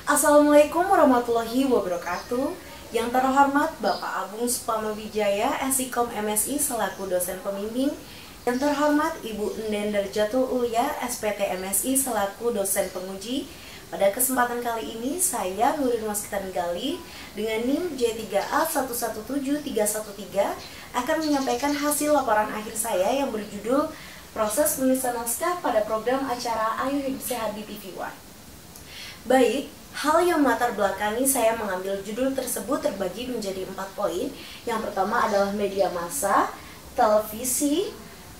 Assalamualaikum warahmatullahi wabarakatuh. Yang terhormat Bapak Agung Supama Wijaya, Esikom MSI selaku dosen pembimbing. Yang terhormat Ibu Enden Darjatul Ulia, SPT MSI selaku dosen penguji. Pada kesempatan kali ini saya Nurul Maskitan Gali dengan NIM J3A117313 akan menyampaikan hasil laporan akhir saya yang berjudul Proses Penulisan Naskah pada Program Acara Ayo Hidup Sehat di TV One. Baik, hal yang melatar belakangi saya mengambil judul tersebut terbagi menjadi 4 poin. Yang pertama adalah media massa, televisi,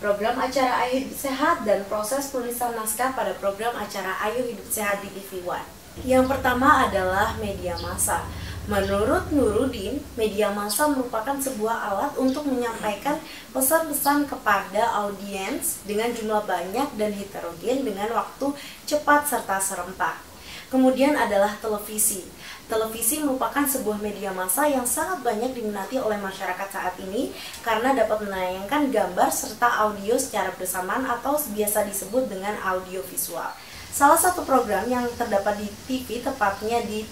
program acara Ayo Hidup Sehat, dan proses penulisan naskah pada program acara Ayo Hidup Sehat di TV One. Yang pertama adalah media massa. Menurut Nurudin, media massa merupakan sebuah alat untuk menyampaikan pesan-pesan kepada audiens dengan jumlah banyak dan heterogen dengan waktu cepat serta serempak. Kemudian adalah televisi. Televisi merupakan sebuah media massa yang sangat banyak diminati oleh masyarakat saat ini karena dapat menayangkan gambar serta audio secara bersamaan atau biasa disebut dengan audio visual. Salah satu program yang terdapat di TV, tepatnya di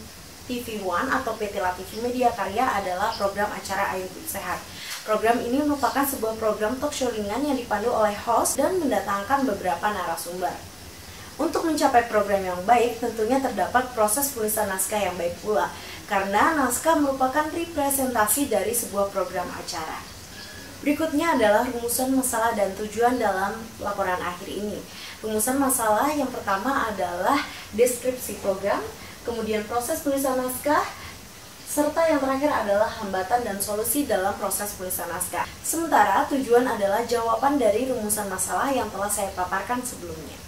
TV One atau PT LaTV Media Karya, adalah program acara Ayo Hidup Sehat. Program ini merupakan sebuah program talk show ringan yang dipandu oleh host dan mendatangkan beberapa narasumber. Untuk mencapai program yang baik, tentunya terdapat proses penulisan naskah yang baik pula, karena naskah merupakan representasi dari sebuah program acara. Berikutnya adalah rumusan masalah dan tujuan dalam laporan akhir ini. Rumusan masalah yang pertama adalah deskripsi program, kemudian proses penulisan naskah, serta yang terakhir adalah hambatan dan solusi dalam proses penulisan naskah. Sementara tujuan adalah jawaban dari rumusan masalah yang telah saya paparkan sebelumnya.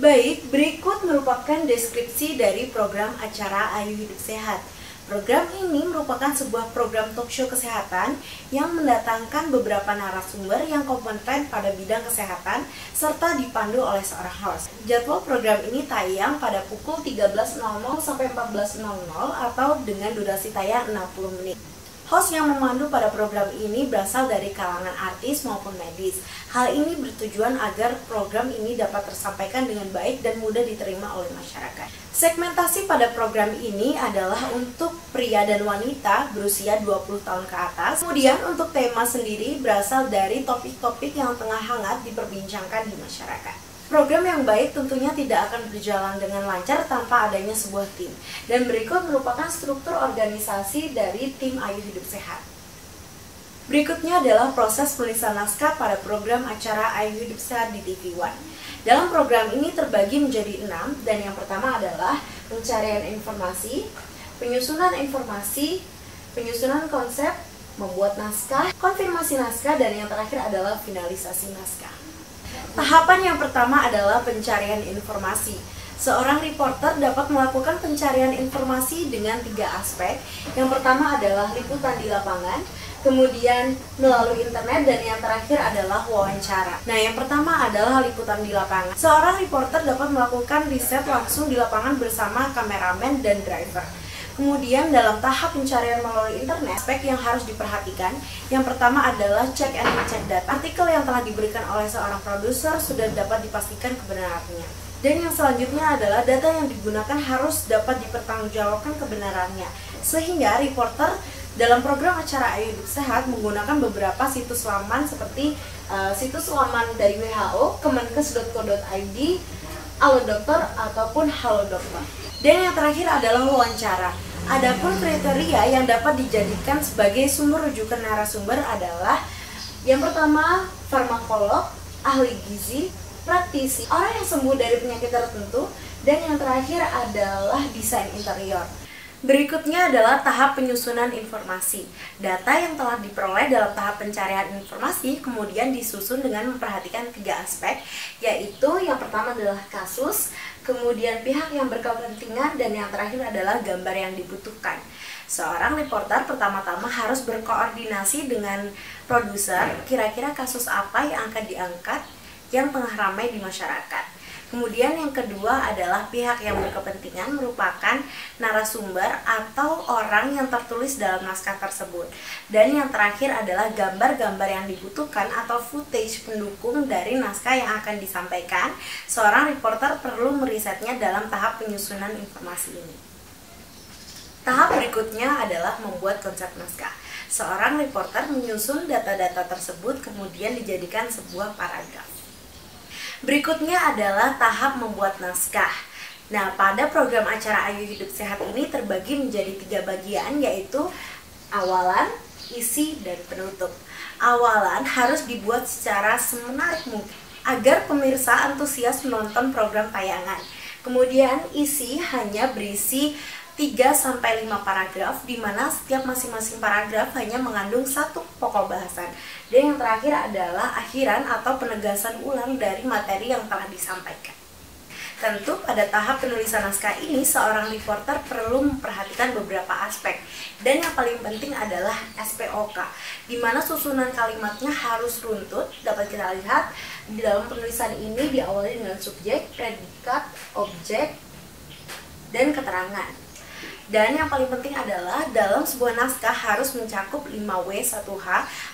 Baik, berikut merupakan deskripsi dari program acara Ayo Hidup Sehat. Program ini merupakan sebuah program talk show kesehatan yang mendatangkan beberapa narasumber yang kompeten pada bidang kesehatan serta dipandu oleh seorang host. Jadwal program ini tayang pada pukul 13.00 sampai 14.00 atau dengan durasi tayang 60 menit. Host yang memandu pada program ini berasal dari kalangan artis maupun medis. Hal ini bertujuan agar program ini dapat tersampaikan dengan baik dan mudah diterima oleh masyarakat. Segmentasi pada program ini adalah untuk pria dan wanita berusia 20 tahun ke atas. Kemudian untuk tema sendiri berasal dari topik-topik yang tengah hangat diperbincangkan di masyarakat. Program yang baik tentunya tidak akan berjalan dengan lancar tanpa adanya sebuah tim. Dan berikut merupakan struktur organisasi dari tim Ayo Hidup Sehat. Berikutnya adalah proses penulisan naskah pada program acara Ayo Hidup Sehat di TV One. Dalam program ini terbagi menjadi 6, dan yang pertama adalah pencarian informasi, penyusunan informasi, penyusunan konsep, membuat naskah, konfirmasi naskah, dan yang terakhir adalah finalisasi naskah. Tahapan yang pertama adalah pencarian informasi. Seorang reporter dapat melakukan pencarian informasi dengan 3 aspek. Yang pertama adalah liputan di lapangan, kemudian melalui internet, dan yang terakhir adalah wawancara. Nah, yang pertama adalah liputan di lapangan. Seorang reporter dapat melakukan riset langsung di lapangan bersama kameramen dan driver. Kemudian dalam tahap pencarian melalui internet, aspek yang harus diperhatikan, yang pertama adalah cek and recheck data. Artikel yang telah diberikan oleh seorang produser sudah dapat dipastikan kebenarannya. Dan yang selanjutnya adalah data yang digunakan harus dapat dipertanggungjawabkan kebenarannya. Sehingga reporter dalam program acara Ayo Hidup Sehat menggunakan beberapa situs laman seperti situs laman dari WHO, kemenkes.co.id, Halo Dokter, ataupun Halo Dokter. Dan yang terakhir adalah wawancara. Adapun kriteria yang dapat dijadikan sebagai sumber rujukan narasumber adalah yang pertama, farmakolog, ahli gizi, praktisi, orang yang sembuh dari penyakit tertentu, dan yang terakhir adalah desain interior. Berikutnya adalah tahap penyusunan informasi. Data yang telah diperoleh dalam tahap pencarian informasi kemudian disusun dengan memperhatikan 3 aspek, yaitu yang pertama adalah kasus, kemudian pihak yang berkepentingan, dan yang terakhir adalah gambar yang dibutuhkan. Seorang reporter pertama-tama harus berkoordinasi dengan produser, kira-kira kasus apa yang akan diangkat yang tengah ramai di masyarakat. Kemudian yang kedua adalah pihak yang berkepentingan merupakan narasumber atau orang yang tertulis dalam naskah tersebut. Dan yang terakhir adalah gambar-gambar yang dibutuhkan atau footage pendukung dari naskah yang akan disampaikan. Seorang reporter perlu merisetnya dalam tahap penyusunan informasi ini. Tahap berikutnya adalah membuat konsep naskah. Seorang reporter menyusun data-data tersebut kemudian dijadikan sebuah paragraf. Berikutnya adalah tahap membuat naskah. Nah, pada program acara Ayo Hidup Sehat ini terbagi menjadi 3 bagian, yaitu awalan, isi, dan penutup. Awalan harus dibuat secara semenarik mungkin agar pemirsa antusias menonton program tayangan. Kemudian isi hanya berisi 3-5 paragraf, di mana setiap masing-masing paragraf hanya mengandung 1 pokok bahasan. Dan yang terakhir adalah akhiran atau penegasan ulang dari materi yang telah disampaikan. Tentu pada tahap penulisan naskah ini seorang reporter perlu memperhatikan beberapa aspek. Dan yang paling penting adalah SPOK, di mana susunan kalimatnya harus runtut. Dapat kita lihat di dalam penulisan ini diawali dengan subjek, predikat, objek, dan keterangan. Dan yang paling penting adalah dalam sebuah naskah harus mencakup 5W1H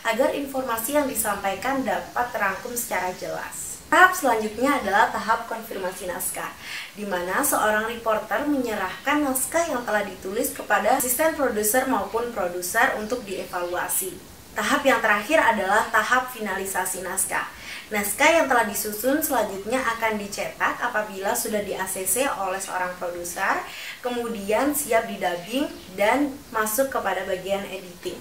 agar informasi yang disampaikan dapat terangkum secara jelas. Tahap selanjutnya adalah tahap konfirmasi naskah, di mana seorang reporter menyerahkan naskah yang telah ditulis kepada asisten produser maupun produser untuk dievaluasi. Tahap yang terakhir adalah tahap finalisasi naskah. Naskah yang telah disusun selanjutnya akan dicetak apabila sudah di-ACC oleh seorang produser, kemudian siap didubbing dan masuk kepada bagian editing.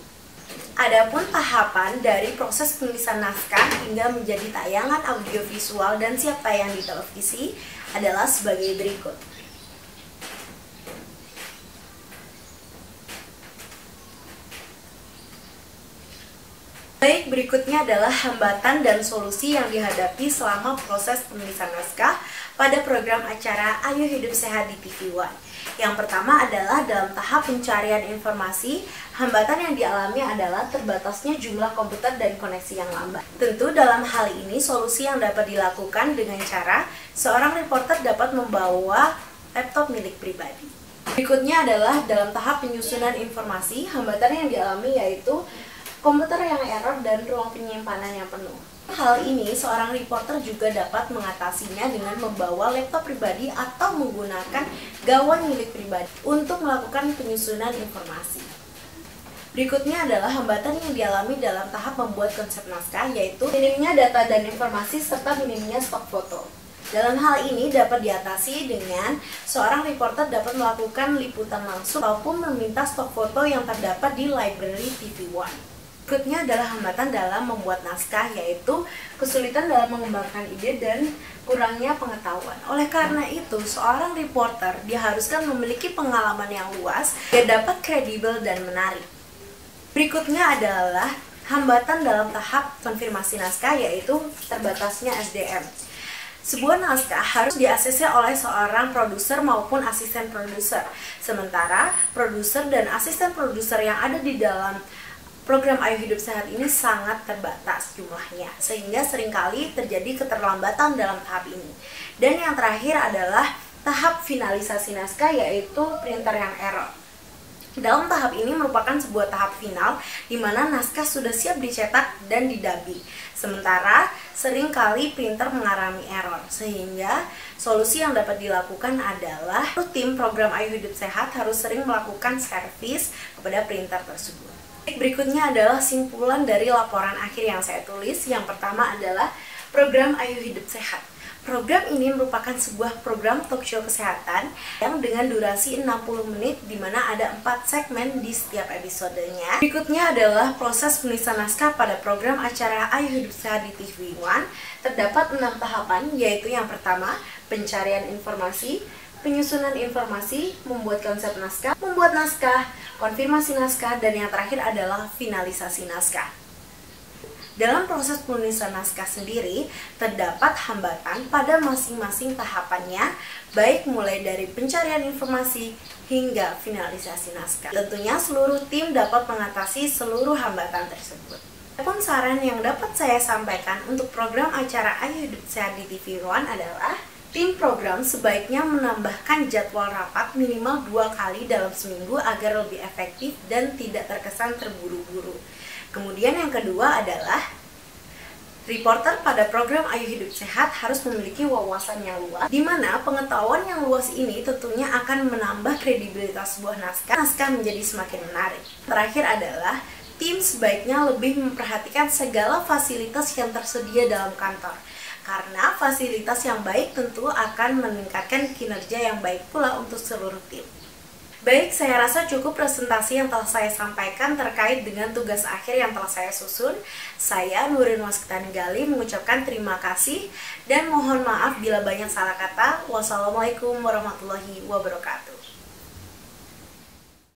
Adapun tahapan dari proses penulisan naskah hingga menjadi tayangan audiovisual dan siap tayang di televisi adalah sebagai berikut. Baik, berikutnya adalah hambatan dan solusi yang dihadapi selama proses penulisan naskah pada program acara Ayo Hidup Sehat di TV One. Yang pertama adalah dalam tahap pencarian informasi, hambatan yang dialami adalah terbatasnya jumlah komputer dan koneksi yang lambat. Tentu dalam hal ini solusi yang dapat dilakukan dengan cara seorang reporter dapat membawa laptop milik pribadi. Berikutnya adalah dalam tahap penyusunan informasi, hambatan yang dialami yaitu komputer yang error dan ruang penyimpanan yang penuh. Hal ini seorang reporter juga dapat mengatasinya dengan membawa laptop pribadi atau menggunakan gawai milik pribadi untuk melakukan penyusunan informasi. Berikutnya adalah hambatan yang dialami dalam tahap membuat konsep naskah, yaitu minimnya data dan informasi serta minimnya stok foto. Dalam hal ini dapat diatasi dengan seorang reporter dapat melakukan liputan langsung maupun meminta stok foto yang terdapat di library TV One. Berikutnya adalah hambatan dalam membuat naskah, yaitu kesulitan dalam mengembangkan ide dan kurangnya pengetahuan. Oleh karena itu, seorang reporter diharuskan memiliki pengalaman yang luas dan dapat kredibel dan menarik. Berikutnya adalah hambatan dalam tahap konfirmasi naskah, yaitu terbatasnya SDM. Sebuah naskah harus di-ACC oleh seorang produser maupun asisten produser. Sementara produser dan asisten produser yang ada di dalam program Ayo Hidup Sehat ini sangat terbatas jumlahnya, sehingga seringkali terjadi keterlambatan dalam tahap ini. Dan yang terakhir adalah tahap finalisasi naskah, yaitu printer yang error. Dalam tahap ini merupakan sebuah tahap final di mana naskah sudah siap dicetak dan didubbing. Sementara seringkali printer mengalami error, sehingga solusi yang dapat dilakukan adalah tim program Ayo Hidup Sehat harus sering melakukan servis kepada printer tersebut. Berikutnya adalah simpulan dari laporan akhir yang saya tulis. Yang pertama adalah program Ayo Hidup Sehat. Program ini merupakan sebuah program talk show kesehatan yang dengan durasi 60 menit di mana ada 4 segmen di setiap episodenya. Berikutnya adalah proses penulisan naskah pada program acara Ayo Hidup Sehat di TV One. Terdapat 6 tahapan, yaitu yang pertama pencarian informasi, penyusunan informasi, membuat konsep naskah, membuat naskah, konfirmasi naskah, dan yang terakhir adalah finalisasi naskah. Dalam proses penulisan naskah sendiri, terdapat hambatan pada masing-masing tahapannya, baik mulai dari pencarian informasi hingga finalisasi naskah. Tentunya seluruh tim dapat mengatasi seluruh hambatan tersebut. Adapun saran yang dapat saya sampaikan untuk program acara Ayo Hidup Sehat di TV One adalah Tim program sebaiknya menambahkan jadwal rapat minimal 2 kali dalam seminggu agar lebih efektif dan tidak terkesan terburu-buru. Kemudian yang kedua adalah reporter pada program Ayo Hidup Sehat harus memiliki wawasan yang luas, di mana pengetahuan yang luas ini tentunya akan menambah kredibilitas sebuah naskah menjadi semakin menarik. Terakhir adalah tim sebaiknya lebih memperhatikan segala fasilitas yang tersedia dalam kantor, karena fasilitas yang baik tentu akan meningkatkan kinerja yang baik pula untuk seluruh tim. Baik, saya rasa cukup presentasi yang telah saya sampaikan terkait dengan tugas akhir yang telah saya susun. Saya, Nurin Waskitanigali, mengucapkan terima kasih dan mohon maaf bila banyak salah kata. Wassalamualaikum warahmatullahi wabarakatuh.